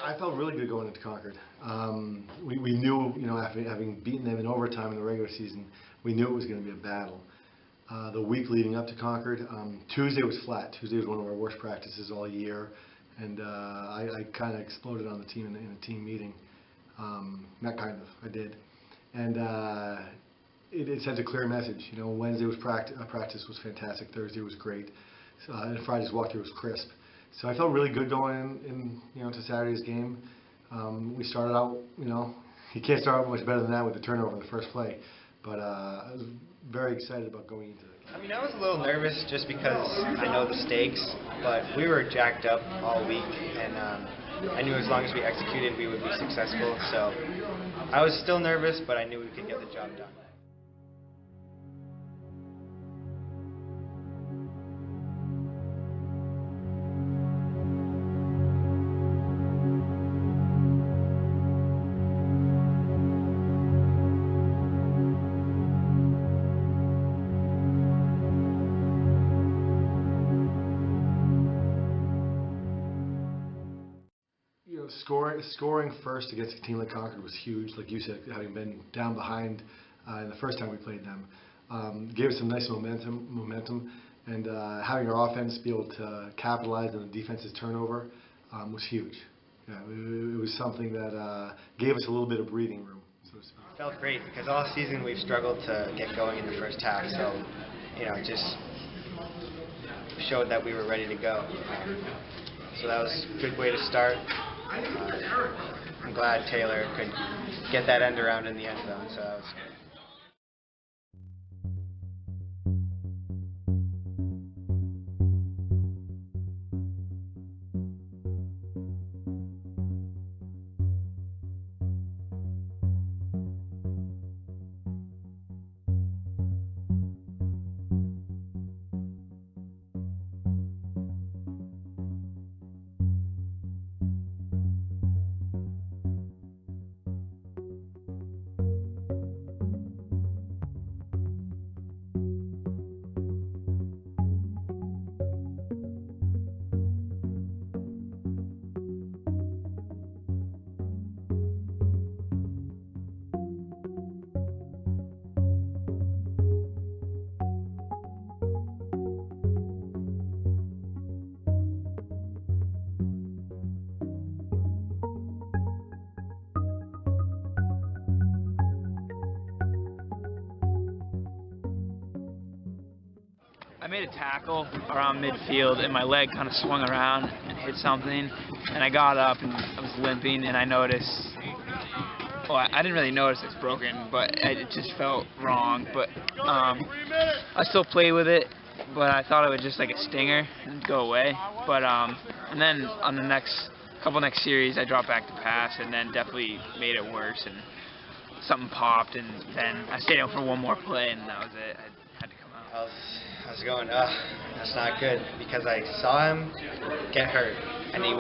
I felt really good going into Concord. We knew, after having beaten them in overtime in the regular season, we knew it was going to be a battle. The week leading up to Concord, Tuesday was flat. Tuesday was one of our worst practices all year, and I kind of exploded on the team in a team meeting. I did. And it sent a clear message. Wednesday was practice was fantastic. Thursday was great. And Friday's walkthrough was crisp. So I felt really good going to Saturday's game. We started out, you can't start out much better than that with the turnover in the first play. But I was very excited about going into it. I mean, I was a little nervous just because I know the stakes, but we were jacked up all week, and I knew as long as we executed, we would be successful. So I was still nervous, but I knew we could get the job done. Scoring first against a team like Concord was huge. Like you said, having been down behind in the first time we played them, gave us some nice momentum, and having our offense be able to capitalize on the defense's turnover was huge. Yeah, it was something that gave us a little bit of breathing room, so to speak. It felt great because all season we've struggled to get going in the first half, so it just showed that we were ready to go. So that was a good way to start. I'm glad Taylor could get that end around in the end zone, so that was good. I made a tackle around midfield and my leg kind of swung around and hit something, and I got up and I was limping, and I noticed, well, I didn't really notice it's broken, but it just felt wrong. But I still played with it, but I thought it was just like a stinger and go away. But and then on the next series I dropped back to pass and then definitely made it worse, and something popped, and then I stayed out for one more play and that was it. I had to come out. I was going, that's not good, because I saw him get hurt, and he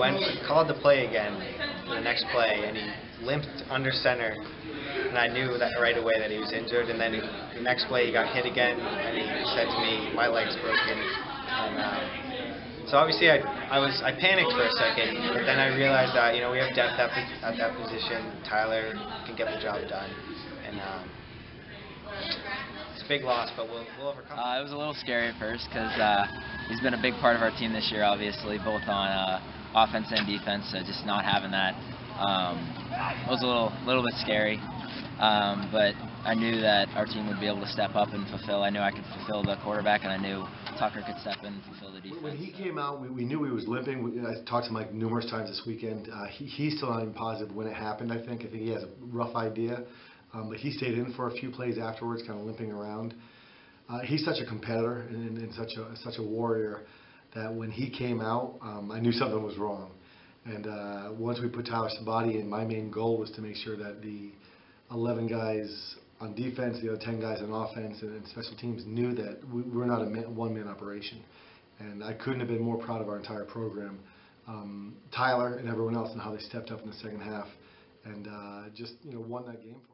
called the play again for the next play, and he limped under center, and I knew that right away that he was injured. And then the next play he got hit again, and he said to me, my leg's broken. And so obviously I panicked for a second, but then I realized that we have depth at that position. Tyler can get the job done, and it's a big loss, but we'll overcome it. It was a little scary at first because he's been a big part of our team this year, obviously, both on offense and defense. So just not having that was a little bit scary. But I knew that our team would be able to step up and fulfill. I knew I could fulfill the quarterback, and I knew Tucker could step in and fulfill the defense. When he came out, we knew he was limping. I talked to Mike numerous times this weekend. He's still not even positive when it happened. I think he has a rough idea. But he stayed in for a few plays afterwards, kind of limping around. He's such a competitor and such a warrior that when he came out, I knew something was wrong. And once we put Tyler Sabati in, my main goal was to make sure that the 11 guys on defense, the other 10 guys on offense, and special teams knew that we're not a one-man operation. And I couldn't have been more proud of our entire program. Tyler and everyone else and how they stepped up in the second half and just won that game for us.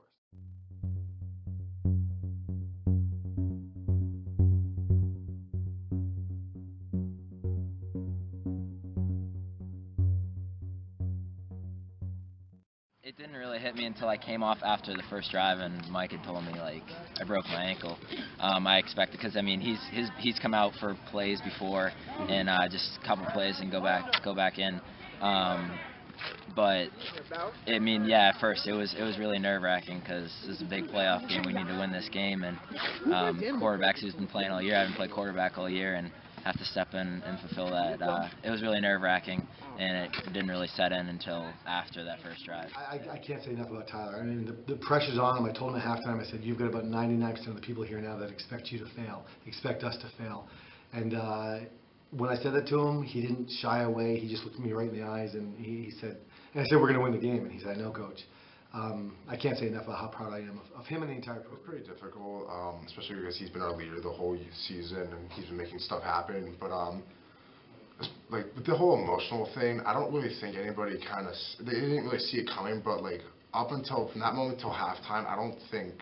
didn't really hit me until I came off after the first drive, and Mike had told me like I broke my ankle. I expected, because I mean he's come out for plays before, and just a couple plays and go back in. But I mean, yeah, at first it was really nerve-wracking, because this is a big playoff game. We need to win this game, and quarterbacks who's been playing all year, I haven't played quarterback all year, and have to step in and fulfill that. It was really nerve-wracking, and it didn't really set in until after that first drive. I can't say enough about Tyler. I mean, the pressure's on him. I told him at halftime, I said, you've got about 99% of the people here now that expect you to fail, expect us to fail. And when I said that to him, he didn't shy away. He just looked me right in the eyes, and he said, and I said, we're going to win the game. And he said, I know, Coach. I can't say enough about how proud I am of him and the entire program. It was pretty difficult, especially because he's been our leader the whole season, and he's been making stuff happen. But like with the whole emotional thing, I don't really think anybody they didn't really see it coming. But like up until from that moment till halftime, I don't think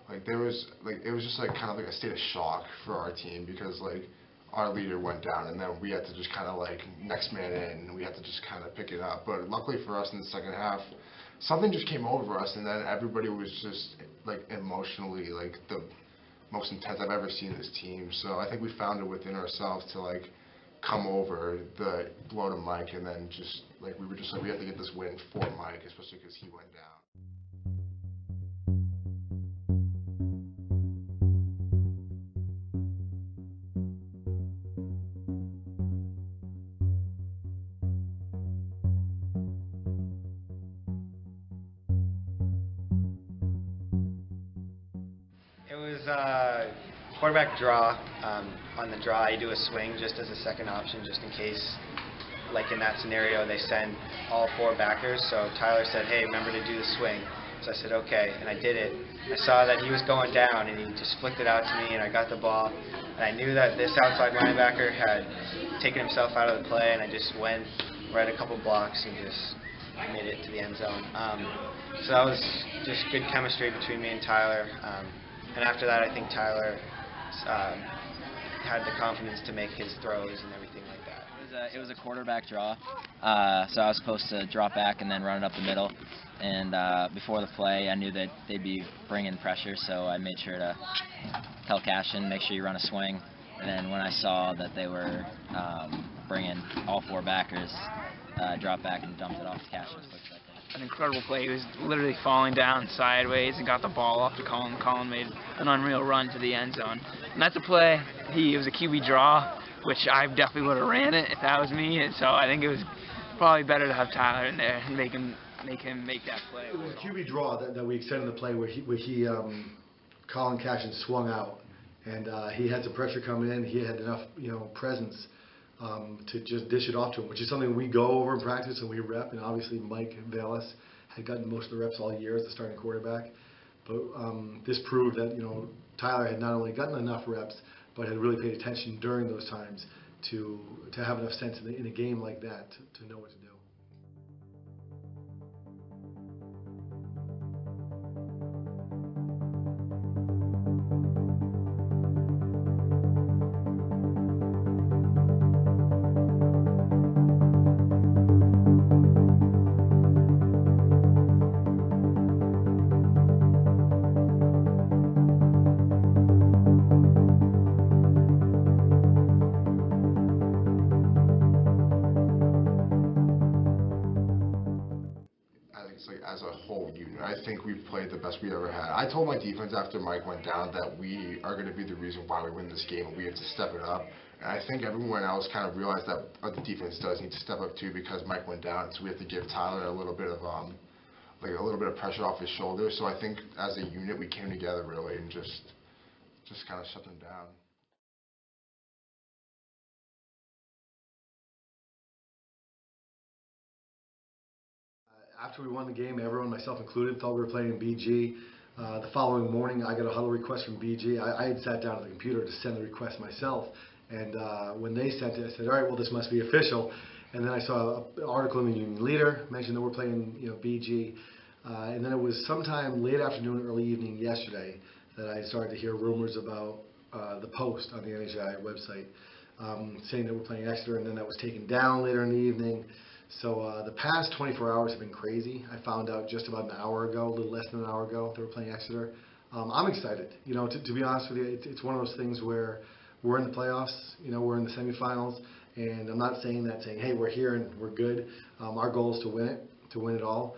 like there was like it was just like kind of like a state of shock for our team, because like our leader went down, and then we had to just kind of like next man in, and we had to just kind of pick it up. But luckily for us in the second half, something just came over us, and then everybody was just like emotionally like the most intense I've ever seen this team. So I think we found it within ourselves to like come over the blow to Mike, and then just like we were just like we have to get this win for Mike, especially because he went down. It was quarterback draw. On the draw, you do a swing just as a second option, just in case, like in that scenario, they send all 4 backers. So Tyler said, hey, remember to do the swing. So I said, okay, and I did it. I saw that he was going down, and he just flicked it out to me, and I got the ball. And I knew that this outside linebacker had taken himself out of the play, and I just went right a couple blocks and just made it to the end zone. So that was just good chemistry between me and Tyler. And after that, I think Tyler had the confidence to make his throws and everything like that. It was a quarterback draw, so I was supposed to drop back and then run it up the middle. And before the play, I knew that they'd be bringing pressure, so I made sure to tell Cashin, make sure you run a swing. And then when I saw that they were bringing all 4 backers, dropped back and dumped it off to Cashin as quick as I could. An incredible play. He was literally falling down sideways and got the ball off to Colin. Colin made an unreal run to the end zone. And that's a play. It was a QB draw, which I definitely would have ran it if that was me. And so I think it was probably better to have Tyler in there and make him make that play. It was a QB draw that we extended the play where Colin Cashin swung out, and he had some pressure coming in. He had enough presence to just dish it off to him, which is something we go over in practice and we rep. And obviously Mike Vallis had gotten most of the reps all year as the starting quarterback. But this proved that Tyler had not only gotten enough reps, but had really paid attention during those times to have enough sense in a game like that to know what to do. As a whole unit, I think we've played the best we ever had. I told my defense after Mike went down that we are going to be the reason why we win this game, and we have to step it up. And I think everyone else kind of realized that the defense does need to step up too, because Mike went down, so we have to give Tyler a little bit of pressure off his shoulders. So I think as a unit we came together really and just kind of shut them down. After we won the game, everyone, myself included, thought we were playing in BG. The following morning, I got a huddle request from BG. I had sat down at the computer to send the request myself, and when they sent it, I said, all right, well, this must be official. And then I saw an article in the Union Leader mentioned that we're playing BG. And then it was sometime late afternoon, early evening yesterday that I started to hear rumors about the Post on the NHI website saying that we're playing Exeter, and then that was taken down later in the evening. So the past 24 hours have been crazy. I found out just about an hour ago, a little less than an hour ago, they were playing Exeter. I'm excited. You know, to be honest with you, it's one of those things where we're in the playoffs, you know, we're in the semifinals, and I'm not saying, hey, we're here and we're good. Our goal is to win it all.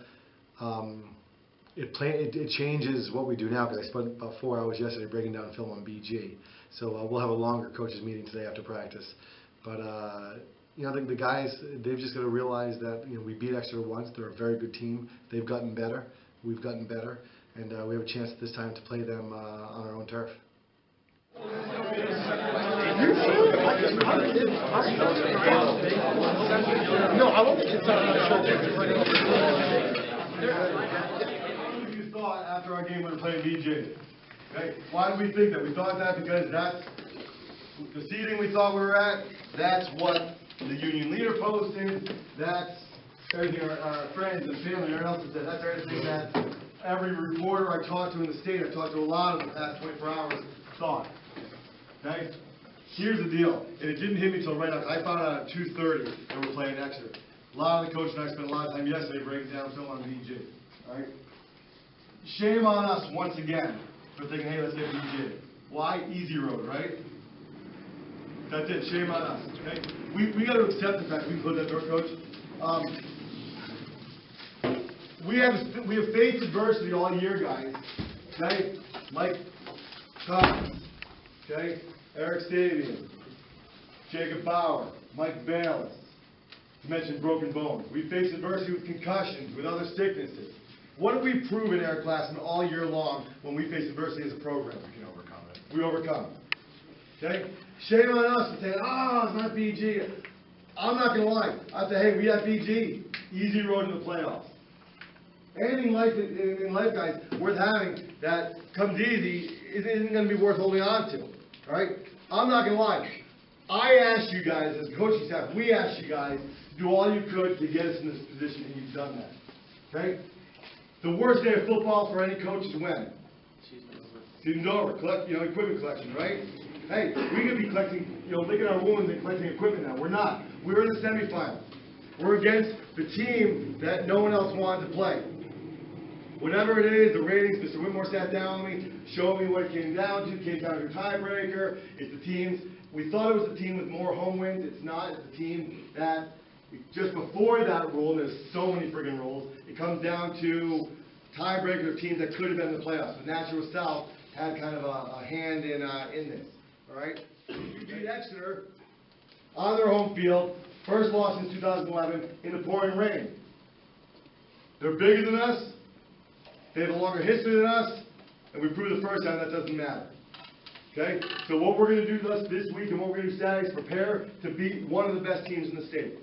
It changes what we do now, because I spent about 4 hours yesterday breaking down film on BG. So we'll have a longer coaches meeting today after practice. But you know, the guys, they've just got to realize that, you know, we beat Exeter once. They're a very good team. They've gotten better. We've gotten better, and we have a chance this time to play them on our own turf. No, I don't think it's What you thought after our game when we were playing BG? Okay? Why did we think that? We thought that because that's the seeding we thought we were at. That's what the union leader posted. That's everything our friends and family, everyone else has said. That's everything that every reporter I talked to in the state, I've talked to a lot of the past 24 hours, thought. Okay? Here's the deal, and it didn't hit me until right now. I found out at 2:30 that we're playing Exeter. A lot of the coaches and I spent a lot of time yesterday breaking down film on BG. All right? Shame on us once again for thinking, hey, let's get BG. Why? Easy road, right? That's it. Shame on us. Okay? We got to accept the fact we can close that door, Coach. We have faced adversity all year, guys. Okay? Mike Thomas. Okay? Eric Sabian, Jacob Bauer, Mike Bayless. You mentioned broken bones. We faced adversity with concussions, with other sicknesses. What have we proven, Eric Glassman, all year long when we face adversity as a program? We can overcome it. We overcome. Okay? Shame on us for saying, it's not BG. I'm not going to lie. I say, hey, we got BG. Easy road to the playoffs. Anything in life, guys, worth having that comes easy isn't going to be worth holding on to. All right? I'm not going to lie. I asked you guys, as coaching staff, we asked you guys to do all you could to get us in this position, and you've done that. Okay? The worst day of football for any coach is when? Season's over. Equipment collection, right? Hey, we could be collecting, licking our wounds and collecting equipment now. We're not. We're in the semifinals. We're against the team that no one else wanted to play. Whatever it is, the ratings, Mr. Whitmore sat down with me, showed me what it came down to. It came down to a tiebreaker. It's the teams. We thought it was the team with more home wins. It's not. It's the team that, just before that rule, and there's so many friggin' rules, it comes down to tiebreaker of teams that could have been in the playoffs. But Natural South had kind of a hand in this. All right? We beat Exeter on their home field, first loss since 2011, in the pouring rain. They're bigger than us. They have a longer history than us, and we proved the first time that doesn't matter. Okay? So what we're going to do this week and what we're going to do Saturday is prepare to beat one of the best teams in the state.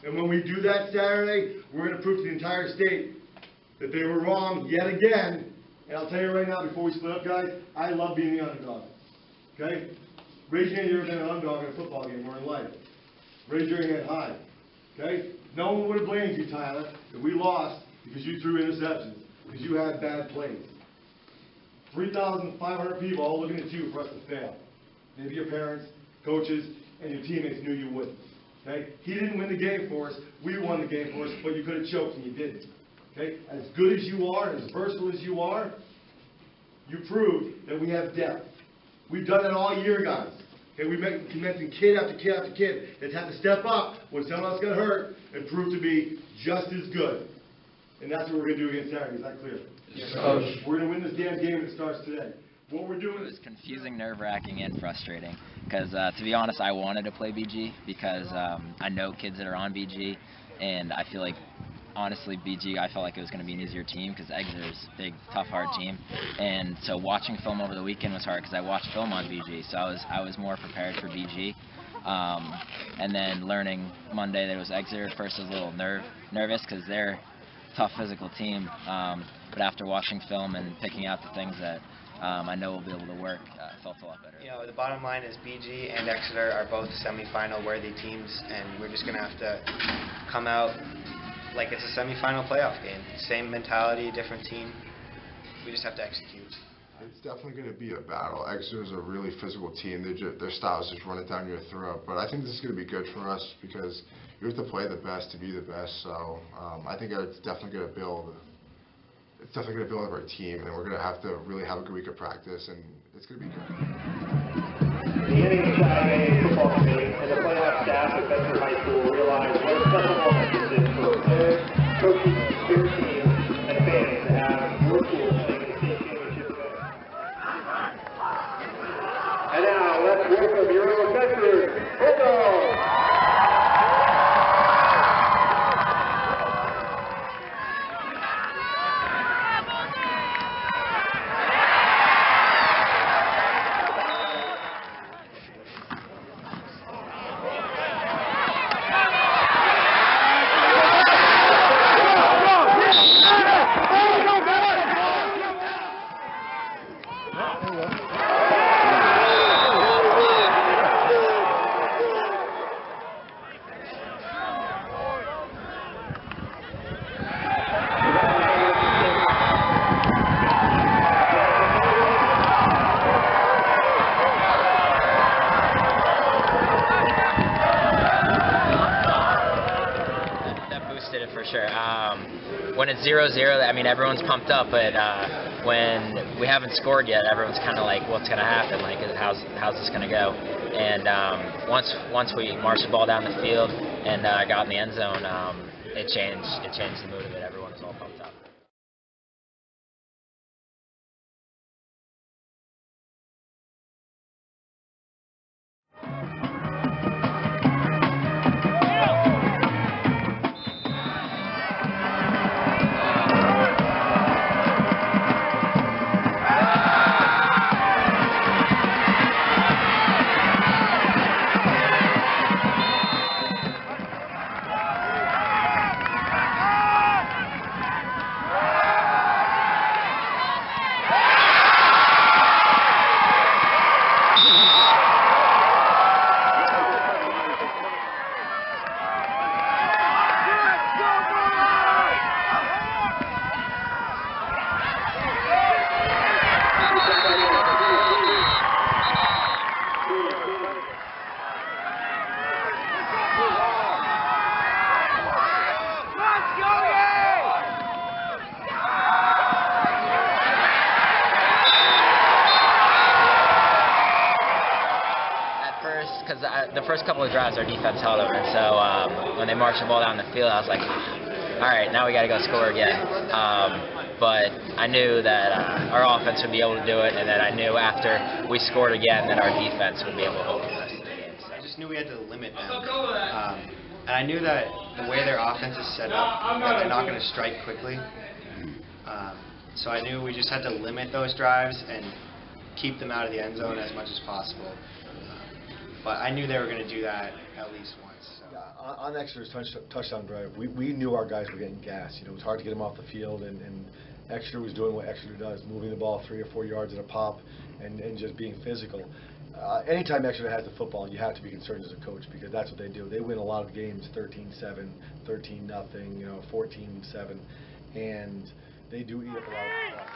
And when we do that Saturday, we're going to prove to the entire state that they were wrong yet again. And I'll tell you right now, before we split up, guys, I love being the underdog. Okay? Raise your hand if you've ever been an underdog in a football game or in life. Raise your hand high. Okay? No one would have blamed you, Tyler, if we lost because you threw interceptions, because you had bad plays. 3,500 people all looking at you for us to fail. Maybe your parents, coaches, and your teammates knew you wouldn't. Okay? He didn't win the game for us. We won the game for us, but you could have choked and you didn't. Okay? As good as you are, as versatile as you are, you proved that we have depth. We've done it all year, guys. Okay? We mentioned kid after kid after kid that's had to step up when someone else got hurt and prove to be just as good. And that's what we're going to do against Saturday. Is that clear? Yes, Coach. We're going to win this damn game and it starts today. What we're doing It was confusing, nerve-wracking, and frustrating. Because, to be honest, I wanted to play BG because I know kids that are on BG, and I feel like, honestly, BG, I felt like it was going to be an easier team because Exeter's a big, tough, hard team. And so watching film over the weekend was hard because I watched film on BG, so I was more prepared for BG. And then learning Monday that it was Exeter, at first I was a little nervous because they're a tough physical team. But after watching film and picking out the things that I know will be able to work, felt a lot better. The bottom line is BG and Exeter are both semifinal worthy teams, and we're just going to have to come out like it's a semifinal playoff game. Same mentality, different team. We just have to execute. It's definitely going to be a battle. Exeter's a really physical team. Their style is just run it down your throat. But I think this is going to be good for us because we have to play the best to be the best. So I think it's definitely going to build. It's definitely going to build up our team, and we're going to have to really have a good week of practice, and it's going to be good. The NHIA football committee and the playoff staff at Bedford High School realize what a special moment this is for players, coaches, spirit teams, and fans to have your school sing the state championship together. And now, let's welcome your own Bedford Bulldogs! For sure. When it's 0-0, I mean, everyone's pumped up, but when we haven't scored yet, everyone's kind of like, what's going to happen? Like, how's this going to go? And once we marched the ball down the field and got in the end zone, it changed the mood of it. Everyone was all pumped up. Because the first couple of drives, our defense held over, and so when they marched the ball down the field, I was like, all right, now we got to go score again. But I knew that our offense would be able to do it, and then I knew after we scored again that our defense would be able to hold the rest of the game. So. I just knew we had to limit them. And I knew that the way their offense is set up, that they're not going to strike quickly. So I knew we just had to limit those drives and keep them out of the end zone as much as possible. But I knew they were going to do that at least once. So. Yeah, on Exeter's touchdown drive, we knew our guys were getting gassed. You know, it was hard to get them off the field, and Exeter was doing what Exeter does, moving the ball 3 or 4 yards at a pop and just being physical. Anytime Exeter has the football, you have to be concerned as a coach, because that's what they do. They win a lot of games 13-7, 13-0, you know, 14-7, and they do eat up a lot of the clock.